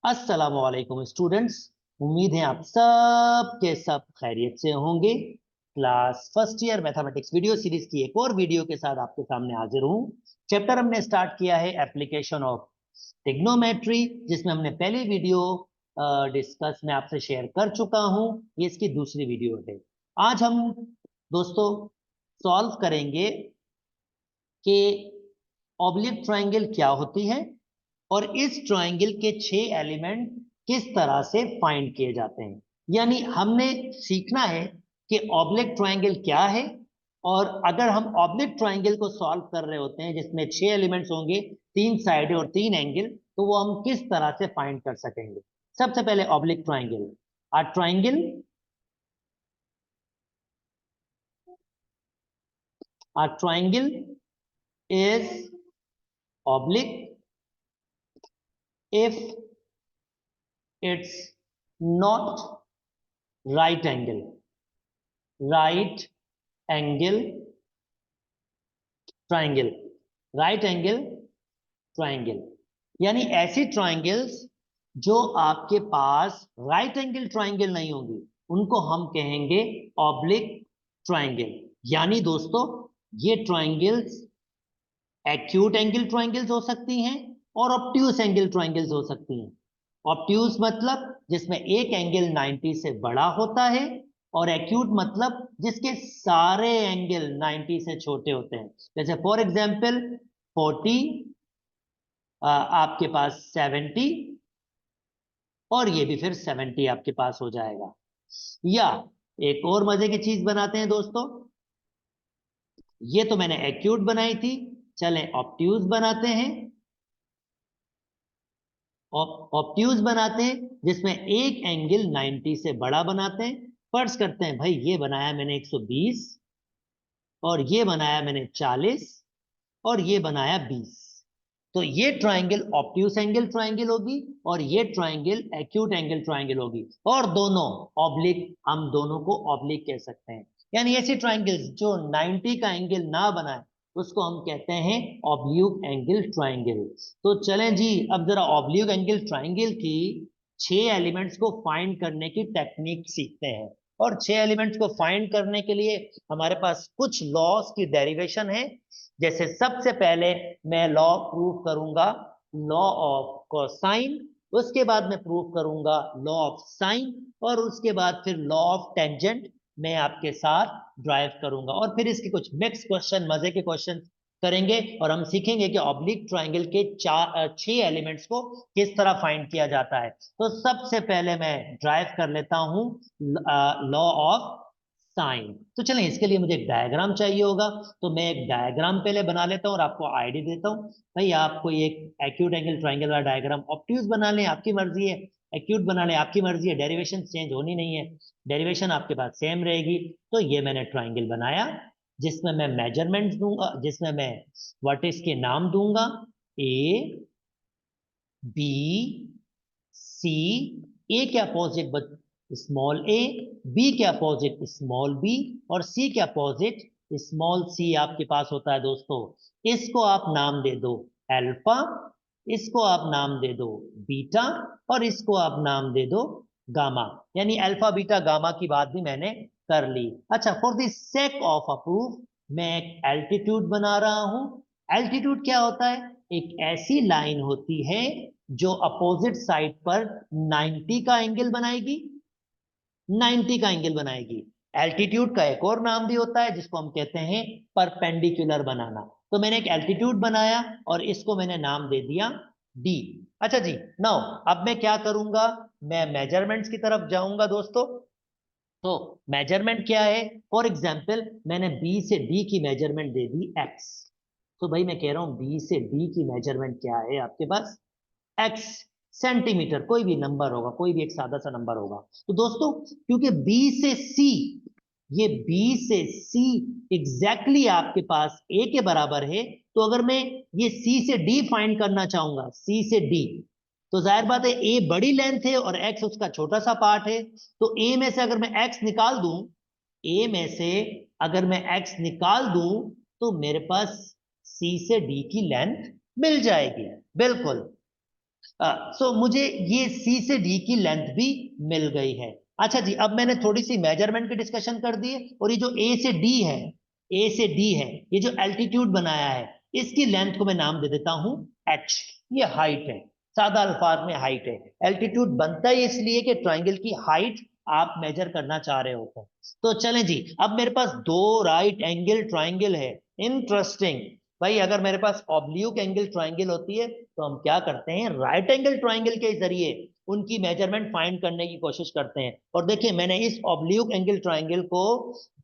अस्सलाम वालेकुम स्टूडेंट्स। उम्मीद है आप सब के सब खैरियत से होंगे। Class first year mathematics video series की एक और वीडियो के साथ आपके सामने हाजिर हूँ। चैप्टर हमने स्टार्ट किया है एप्लीकेशन ऑफ ट्रिग्नोमेट्री, जिसमें हमने पहली वीडियो डिस्कस में आपसे शेयर कर चुका हूँ। ये इसकी दूसरी वीडियो है। आज हम दोस्तों सॉल्व करेंगे कि ऑब्लिक ट्रायंगल क्या होती है और इस ट्रायंगल के 6 एलिमेंट किस तरह से फाइंड किए जाते हैं। यानी हमने सीखना है कि ऑब्लिक ट्रायंगल क्या है, और अगर हम ऑब्लिक ट्रायंगल को सॉल्व कर रहे होते हैं जिसमें 6 एलिमेंट्स होंगे, 3 साइड और 3 एंगल, तो वो हम किस तरह से फाइंड कर सकेंगे। सबसे पहले oblique triangle. A triangle a triangle is oblique if it's not right angle right angle triangle right angle triangle। यानी ऐसी ट्रायंगल्स जो आपके पास राइट एंगल ट्रायंगल नहीं होंगी, उनको हम कहेंगे ऑब्लिक ट्रायंगल। यानी दोस्तों ये ट्रायंगल्स एक्यूट एंगल ट्रायंगल्स हो सकती हैं और ऑब्ट्यूस एंगल ट्रायंगल्स हो सकती हैं। ऑब्ट्यूस मतलब जिसमें एक एंगल 90 से बड़ा होता है, और एक्यूट मतलब जिसके सारे एंगल 90 से छोटे होते हैं। जैसे फॉर एग्जांपल 40, आपके पास 70, और ये भी फिर 70 आपके पास हो जाएगा। या एक और मजे की चीज बनाते हैं दोस्तों, ये तो मैंने एक्यूट बनाई थी, चलें ऑब्ट्यूस बनाते हैं। ऑब्ट्यूज बनाते हैं जिसमें एक एंगल 90 से बड़ा बनाते हैं। फर्ज करते हैं भाई ये बनाया मैंने 120, और ये बनाया मैंने 40, और ये बनाया 20। तो ये ट्रायंगल ऑब्ट्यूस एंगल ट्रायंगल होगी और ये ट्रायंगल एक्यूट एंगल ट्रायंगल होगी, और दोनों ऑब्लिक, हम दोनों को ऑब्लिक कह सकते हैं। यानी ऐसी ट्रायंगल्स जो 90 का एंगल ना बनाए उसको हम कहते हैं ऑब्लिक एंगल ट्रायंगल। तो चलें जी, अब जरा ऑब्लिक एंगल ट्रायंगल की 6 एलिमेंट्स को फाइंड करने की टेक्निक सीखते हैं। और 6 एलिमेंट्स को फाइंड करने के लिए हमारे पास कुछ लॉस की डेरिवेशन है। जैसे सबसे पहले मैं लॉ प्रूव करूंगा, लॉ ऑफ कोसाइन, उसके बाद मैं प्रूव करूंगा लॉ ऑफ साइन, और उसके बाद फिर लॉ ऑफ टेंजेंट मैं आपके साथ ड्राइव करूंगा, और फिर इसके कुछ मिक्स क्वेश्चन, मजे के क्वेश्चन करेंगे, और हम सीखेंगे कि ऑब्लिक ट्रायंगल के 6 एलिमेंट्स को किस तरह फाइंड किया जाता है। तो सबसे पहले मैं ड्राइव कर लेता हूं लॉ ऑफ साइन। तो चलें, इसके लिए मुझे एक डायग्राम चाहिए होगा, तो मैं एक डायग्राम पहले बना लेता हूं और आपको आईडी देता हूं। भाई आप कोई एक एक्यूट एंगल ट्रायंगल वाला डायग्राम, ऑब्ट्यूज बना लें आपकी मर्जी है, एक्यूट बना लें आपकी मर्जी है, डेरिवेशन चेंज होनी नहीं है, डेरिवेशन आपके पास सेम रहेगी। तो ये मैंने ट्रायंगल बनाया जिसमें मैं मेजरमेंट दूंगा, जिसमें मैं वर्टिस के नाम दूंगा, ए बी सी। ए के अपोजिट स्मॉल ए, बी के अपोजिट स्मॉल बी, और सी के अपोजिट स्मॉल सी आपके पास होता है दोस्तों। इसको आप नाम दे दो अल्फा, इसको आप नाम दे दो बीटा, और इसको आप नाम दे दो गामा। यानी अल्फा बीटा गामा की बात भी मैंने कर ली। अच्छा, for the sake of a proof मैं एक एल्टीट्यूड बना रहा हूं। एल्टीट्यूड क्या होता है? एक ऐसी लाइन होती है जो अपोजिट साइड पर 90 का एंगल बनाएगी, 90 का एंगल बनाएगी। एल्टीट्यूड का एक और नाम भी होता है जिसको हम कहते हैं परपेंडिकुलर बनाना। तो मैंने एक एल्टीट्यूड बनाया और इसको मैंने नाम दे दिया डी। अच्छा जी, नाउ अब मैं क्या करूंगा, मैं मेजरमेंट्स की तरफ जाऊंगा दोस्तों। तो मेजरमेंट क्या है? फॉर एग्जाम्पल मैंने बी से डी की मेजरमेंट दे दी एक्स। तो भाई मैं कह रहा हूं बी से डी की मेजरमेंट क्या है आपके पास? एक्स सेंटीमीटर, कोई भी नंबर होगा, कोई भी एक सादा सा नंबर होगा। तो दोस्तों क्योंकि बी से सी, ये बी से सी एग्जैक्टली आपके पास ए के बराबर है, तो अगर मैं ये सी से डी फाइंड करना चाहूंगा, सी से डी, तो जाहिर बात है ए बड़ी लेंथ है और एक्स उसका छोटा सा पार्ट है। तो ए में से अगर मैं एक्स निकाल दूं, ए में से अगर मैं एक्स निकाल दूं, तो मेरे पास सी से डी की लेंथ मिल जाएगी। बिल्कुल। सो मुझे ये सी से डी की लेंथ भी मिल गई है। अच्छा जी, अब मैंने थोड़ी सी मेजरमेंट की डिस्कशन कर दी है, और ये जो ए से डी है, ए से डी है, ये जो एल्टीट्यूड बनाया है, इसकी लेंथ को मैं नाम दे देता हूं एच। ये हाइट है, सादा अल्फाज में हाइट है। एल्टीट्यूड बनता है इसलिए कि ट्राइंगल की हाइट आप मेजर करना चाह रहे होते हैं। तो चलें जी, अब मेरे पास दो राइट एंगल ट्राइंगल है। इंटरेस्टिंग भाई, अगर मेरे पास ऑब्लिक एंगल ट्राइंगल होती है तो हम क्या करते हैं, राइट एंगल ट्राइंगल के जरिए उनकी मेजरमेंट फाइंड करने की कोशिश करते हैं। और देखिए, मैंने इस ऑब्लिक एंगल ट्राइंगल को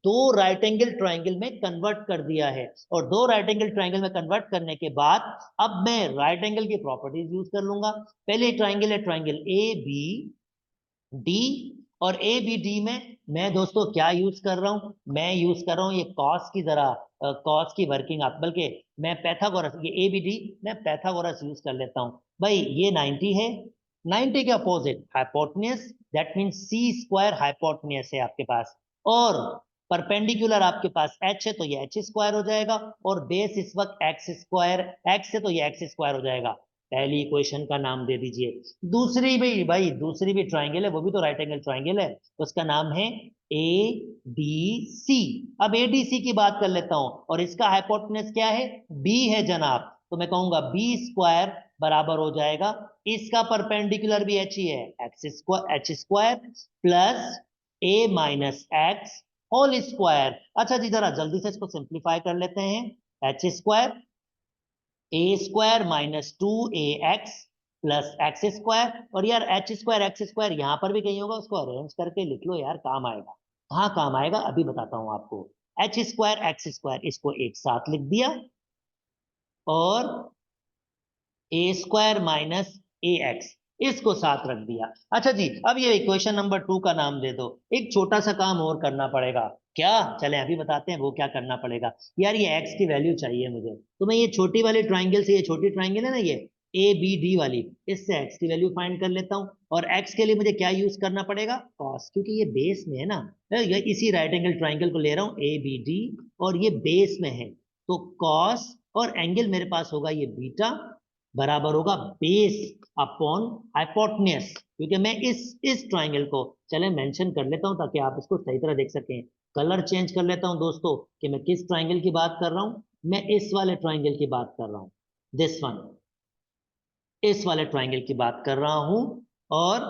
दो राइट एंगल ट्राइंगल में कन्वर्ट कर दिया है, और दो राइट एंगल ट्राइंगल में कन्वर्ट करने के बाद अब मैं राइट एंगल की प्रॉपर्टीज यूज कर लूंगा। पहले ट्राइंगल है ट्राइंगल ए बी डी, और ए बी डी में मैं दोस्तों क्या यूज कर रहा हूं, मैं यूज कर रहा हूं ये कॉस की जरा कॉस की वर्किंग आप, बल्कि मैं पैथागोरस, ये ए बी डी मैं पैथागोरस यूज कर लेता हूं। भाई ये 90 है, 90 के opposite hypotenuse, that means C square hypotenuse है आपके पास, और परपेंडिकुलर आपके पास एच है तो ये एच स्क्वायर हो जाएगा, और बेस इस वक्त एक्स स्क्वायर, एक्स है तो ये एक्स स्क्वायर हो जाएगा। पहली इक्वेशन का नाम दे दीजिए। दूसरी भी भाई, दूसरी भी ट्राइंगल है, वो भी तो राइट एंगल ट्राइंगल है, तो उसका नाम है ए डी सी। अब ए डी सी की बात कर लेता हूं, और इसका हाइपोटेन्यूस क्या है, बी है जनाब, तो मैं कहूंगा बी स्क्वायर बराबर हो जाएगा, इसका परपेंडिकुलर भी एच ही है, X square H square plus A minus X whole square. अच्छा जी, जरा जल्दी से इसको सिंप्लीफाई कर लेते हैं। H square A square minus to A x plus x square, और यार एच स्क्वायर एक्स स्क्वायर यहां पर भी कहीं होगा, उसको अरेंज करके लिख लो यार, काम आएगा। हाँ काम आएगा, अभी बताता हूं आपको। एच स्क्वायर एक्स स्क्वायर इसको एक साथ लिख दिया, और ए स्क्वायर माइनस ए एक्स इसको साथ रख दिया। अच्छा जी, अब ये इक्वेशन नंबर 2 का नाम दे दो। एक छोटा सा काम और करना पड़ेगा, क्या, चले अभी बताते हैं वो क्या करना पड़ेगा। यार ये एक्स की वैल्यू चाहिए मुझे, तो मैं ये छोटी वाली ट्राइंगल से, ये छोटी ट्राइंगल है ना ये ए बी डी वाली, इससे एक्स की वैल्यू फाइंड कर लेता हूँ। और एक्स के लिए मुझे क्या यूज करना पड़ेगा, कॉस, क्योंकि ये बेस में है ना, ये इसी राइट एंगल ट्राइंगल को ले रहा हूँ ए बी डी, और ये बेस में है, तो कॉस और एंगल मेरे पास होगा ये बीटा, बराबर होगा बेस अपॉन हाइपोटेन्यूस। क्योंकि मैं इस ट्राइंगल को, चले मेंशन कर लेता हूं ताकि आप इसको सही तरह देख सकें। कलर चेंज कर लेता हूं दोस्तों कि मैं किस ट्राइंगल की बात कर रहा हूं, मैं इस वाले ट्राइंगल की बात कर रहा हूं, दिस वन, इस वाले ट्राइंगल की बात कर रहा हूं, और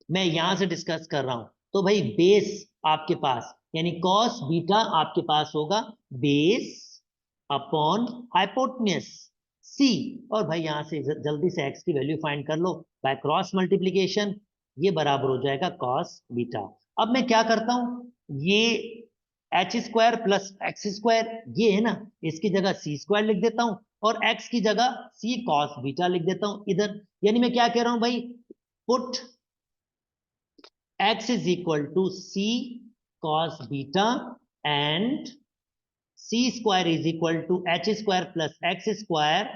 मैं यहां से डिस्कस कर रहा हूं। तो भाई बेस आपके पास, यानी कॉस बीटा आपके पास होगा बेस अपॉन हाइपोटेन्यूस सी, और भाई यहां से जल्दी से एक्स की वैल्यू फाइंड कर लो बाय क्रॉस मल्टीप्लीकेशन, ये बराबर हो जाएगा कॉस बीटा। अब मैं क्या करता हूं, ये H square plus x square ये है ना, इसकी जगह सी स्क्वायर लिख देता हूं, और एक्स की जगह सी कॉस बीटा लिख देता हूं इधर। यानी मैं क्या कह रहा हूं भाई, put x is equal to c cos beta and c square is equal to h square plus x square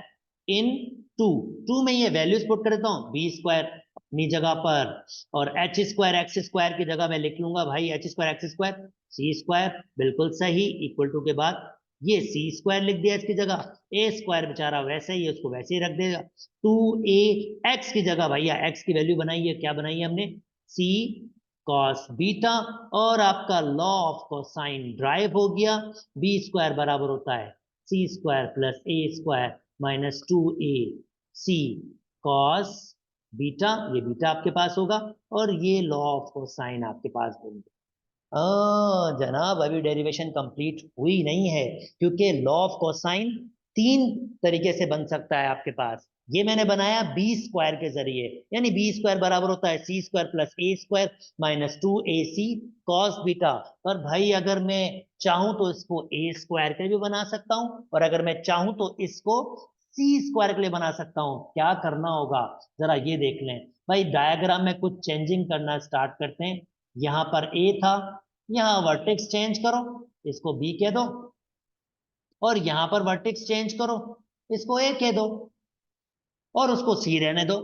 in 2 में ये वैल्यूज पुट कर देता हूं, b स्क्वायर अपनी जगह पर, और h स्क्वायर x स्क्वायर की जगह मैं लिख लूंगा भाई h square x square c square, बिल्कुल सही, इक्वल टू के बाद ये c स्क्वायर लिख दिया इसकी जगह, a स्क्वायर बेचारा वैसे ही उसको वैसे ही रख देगा, 2a x की जगह भैया x की वैल्यू बनाई है, क्या बनाई है हमने, c कॉस बीटा, और आपका लॉ ऑफ कोसाइन ड्राइव हो गया, बी स्क्वायर बराबर होता है C square plus A square minus 2a C cos beta, ये बीटा आपके पास होगा, और ये लॉ ऑफ कोसाइन आपके पास होंगे। जनाब अभी डेरिवेशन कंप्लीट हुई नहीं है, क्योंकि लॉ ऑफ कोसाइन तीन तरीके से बन सकता है आपके पास। ये मैंने बनाया बी स्क्वायर के जरिए, यानी बी स्क्वायर बराबर होता है C square plus A square minus 2ac cos beta. पर भाई अगर मैं चाहूं तो इसको ए स्क्वायर के लिए भी बना सकता हूं, और अगर मैं चाहूं तो इसको सी स्क्वायर के लिए बना सकता हूं। क्या करना होगा जरा ये देख लें भाई, डायग्राम में कुछ चेंजिंग करना स्टार्ट करते हैं। यहां पर ए था, यहां वर्टेक्स चेंज करो, इसको बी कह दो, और यहां पर वर्टेक्स चेंज करो, इसको ए कह दो, और उसको सी रहने दो।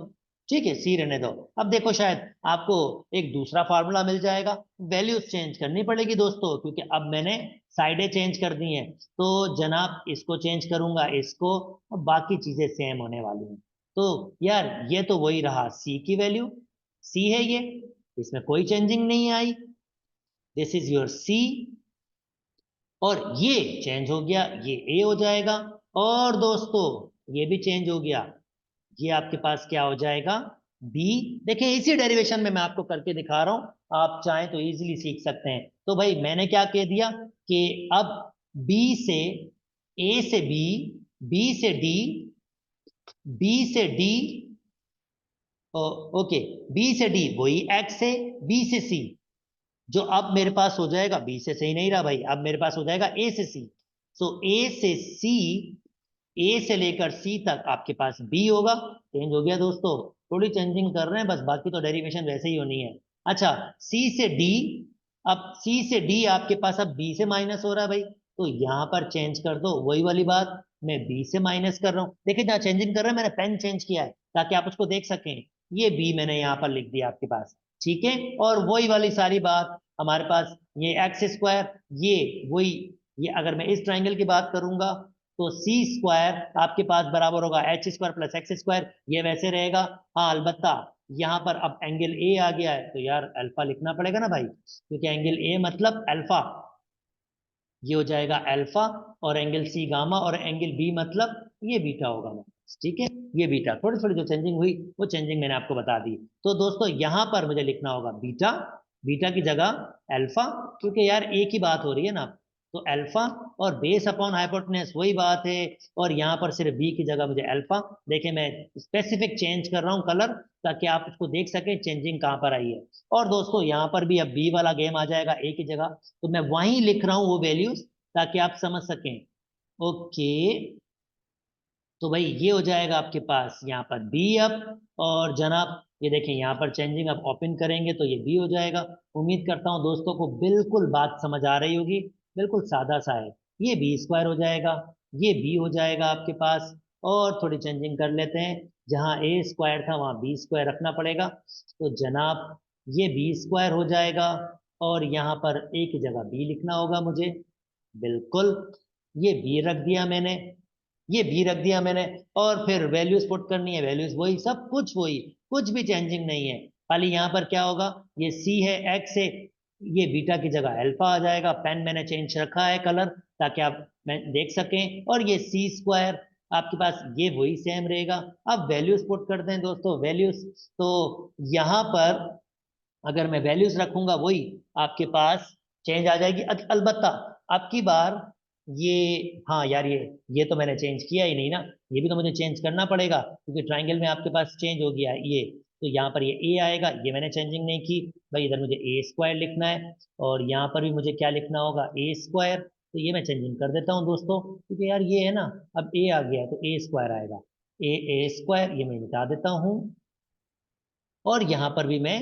ठीक है, सी रहने दो। अब देखो शायद आपको एक दूसरा फार्मूला मिल जाएगा। वैल्यूज चेंज करनी पड़ेगी दोस्तों, क्योंकि अब मैंने साइडें चेंज कर दी हैं, तो जनाब इसको चेंज करूंगा, इसको, और बाकी चीजें सेम होने वाली हैं। तो यार ये तो वही रहा सी की वैल्यू, सी है ये, इसमें कोई चेंजिंग नहीं आई, दिस इज योर सी। और ये चेंज हो गया, ये ए हो जाएगा। और दोस्तों ये भी चेंज हो गया, ये आपके पास क्या हो जाएगा, बी। देखिए इसी डेरिवेशन में मैं आपको करके दिखा रहा हूं, आप चाहें तो इजीली सीख सकते हैं। तो भाई मैंने क्या कह दिया कि अब बी से, ए से बी, बी से डी, बी से डी, ओके, बी से डी वही एक्स है, बी से सी, जो अब मेरे पास हो जाएगा, बी से सही नहीं रहा भाई, अब मेरे पास हो जाएगा ए से सी। सो ए से सी, ए से लेकर सी तक आपके पास बी होगा। चेंज हो गया दोस्तों, थोड़ी चेंजिंग कर रहे हैं बस, बाकी तो डेरिवेशन वैसे ही होनी है। अच्छा, सी से डी, अब सी से डी आपके पास अब बी से माइनस हो रहा है भाई, तो यहां पर चेंज कर दो, वही वाली बात, मैं बी से माइनस कर रहा हूं। देखिए जहां चेंजिंग कर रहे हैं मैंने पेन चेंज किया है ताकि आप उसको देख सकें, ये बी मैंने यहाँ पर लिख दिया आपके पास, ठीक है। और वही वाली सारी बात हमारे पास, ये एक्स स्क्वायर, ये वही, ये अगर मैं इस ट्राइंगल की बात करूंगा तो सी स्क्वायर आपके पास बराबर होगा H square plus x square, ये वैसे रहेगा। हाँ अलबत्ता यहाँ पर अब एंगल ए आ गया है तो यार अल्फा लिखना पड़ेगा ना भाई, क्योंकि एंगल ए मतलब अल्फा, ये हो जाएगा अल्फा, और एंगल सी गामा, और एंगल बी मतलब ये बीटा होगा, ठीक है। ये बीटा, थोड़ी थोड़ी जो चेंजिंग हुई वो चेंजिंग मैंने आपको बता दी। तो दोस्तों यहां पर मुझे लिखना होगा बीटा, बीटा की जगह अल्फा, क्योंकि यार एक ही बात हो रही है ना, तो अल्फा, और बेस अपॉन हाइपोटेनस वही बात है, और यहाँ पर सिर्फ बी की जगह मुझे अल्फा। देखिए मैं स्पेसिफिक चेंज कर रहा हूँ कलर, ताकि आप उसको देख सकें चेंजिंग कहाँ पर आई है। और दोस्तों यहाँ पर भी अब बी वाला गेम आ जाएगा ए की जगह, तो मैं वहीं लिख रहा हूँ वो वैल्यूज ताकि आप समझ सकें। ओके, तो भाई ये हो जाएगा आपके पास यहाँ पर बी अप, और जनाब ये देखें यहाँ पर चेंजिंग अब ओपन करेंगे तो ये बी हो जाएगा। उम्मीद करता हूँ दोस्तों को बिल्कुल बात समझ आ रही होगी, बिल्कुल सादा सा है। ये बी स्क्वायर हो जाएगा, ये बी हो जाएगा आपके पास। और थोड़ी चेंजिंग कर लेते हैं, जहाँ ए स्क्वायर था वहाँ बी स्क्वायर रखना पड़ेगा, तो जनाब ये बी स्क्वायर हो जाएगा, और यहाँ पर ए की जगह बी लिखना होगा मुझे, बिल्कुल, ये बी रख दिया मैंने, ये भी रख दिया मैंने। और फिर वैल्यूज पुट करनी है, वैल्यूज वही, सब कुछ वही, कुछ भी चेंजिंग नहीं है। खाली यहाँ पर क्या होगा, ये सी है, एक्स है, ये बीटा की जगह अल्फा आ जाएगा। पेन मैंने चेंज रखा है कलर ताकि आप मैं देख सकें, और ये सी स्क्वायर आपके पास ये वही सेम रहेगा। अब वैल्यूज पुट करते हैं दोस्तों, वैल्यूज, तो यहाँ पर अगर मैं वैल्यूज रखूंगा वही आपके पास चेंज आ जाएगी। अलबत्ता आपकी बार ये, हाँ यार ये तो मैंने चेंज किया ही नहीं ना, ये भी तो मुझे चेंज करना पड़ेगा, क्योंकि ट्राइंगल में आपके पास चेंज हो गया ये, तो यहाँ पर ये ए आएगा, ये मैंने चेंजिंग नहीं की भाई, इधर मुझे ए स्क्वायर लिखना है, और यहाँ पर भी मुझे क्या लिखना होगा, ए स्क्वायर, तो ये मैं चेंजिंग कर देता हूँ दोस्तों, क्योंकि यार ये है ना, अब ए आ गया है तो ए स्क्वायर आएगा, ए स्क्वायर ये मैं मिटा देता हूँ, और यहां पर भी मैं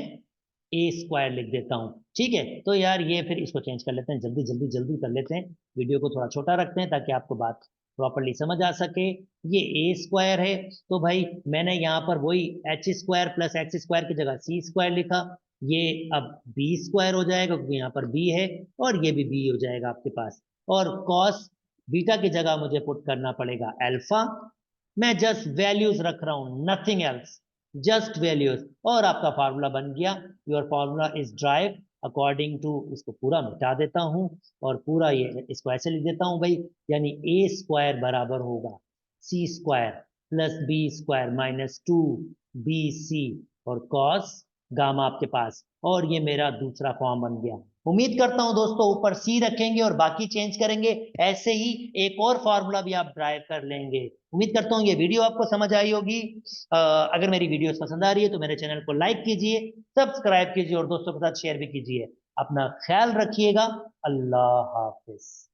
ए स्क्वायर लिख देता हूं, ठीक है। तो यार ये फिर इसको चेंज कर लेते हैं, जल्दी जल्दी जल्दी कर लेते हैं, वीडियो को थोड़ा छोटा रखते हैं ताकि आपको बात प्रॉपरली समझ आ सके। ये ए स्क्वायर है, तो भाई मैंने यहाँ पर वही H square plus x square की जगह सी स्क्वायर लिखा, ये अब बी स्क्वायर हो जाएगा क्योंकि यहाँ पर बी है, और ये भी बी हो जाएगा आपके पास। और कॉस बीटा की जगह मुझे पुट करना पड़ेगा अल्फा, मैं जस्ट वैल्यूज रख रहा हूं, नथिंग एल्स, जस्ट वैल्यूज, और आपका फार्मूला बन गया। Your formula is drive according to, इसको पूरा मिटा देता हूं, और पूरा ये इसको ऐसे लिख देता हूं भाई, यानी ए स्क्वायर बराबर होगा C square plus B square minus two B C, और कॉस गामा आपके पास, और ये मेरा दूसरा फॉर्म बन गया। उम्मीद करता हूं दोस्तों ऊपर सी रखेंगे और बाकी चेंज करेंगे, ऐसे ही एक और फार्मूला भी आप ड्राइव कर लेंगे। उम्मीद करता हूँ ये वीडियो आपको समझ आई होगी। अगर मेरी वीडियो पसंद आ रही है तो मेरे चैनल को लाइक कीजिए, सब्सक्राइब कीजिए, और दोस्तों के साथ शेयर भी कीजिए। अपना ख्याल रखिएगा, अल्लाह हाफिज।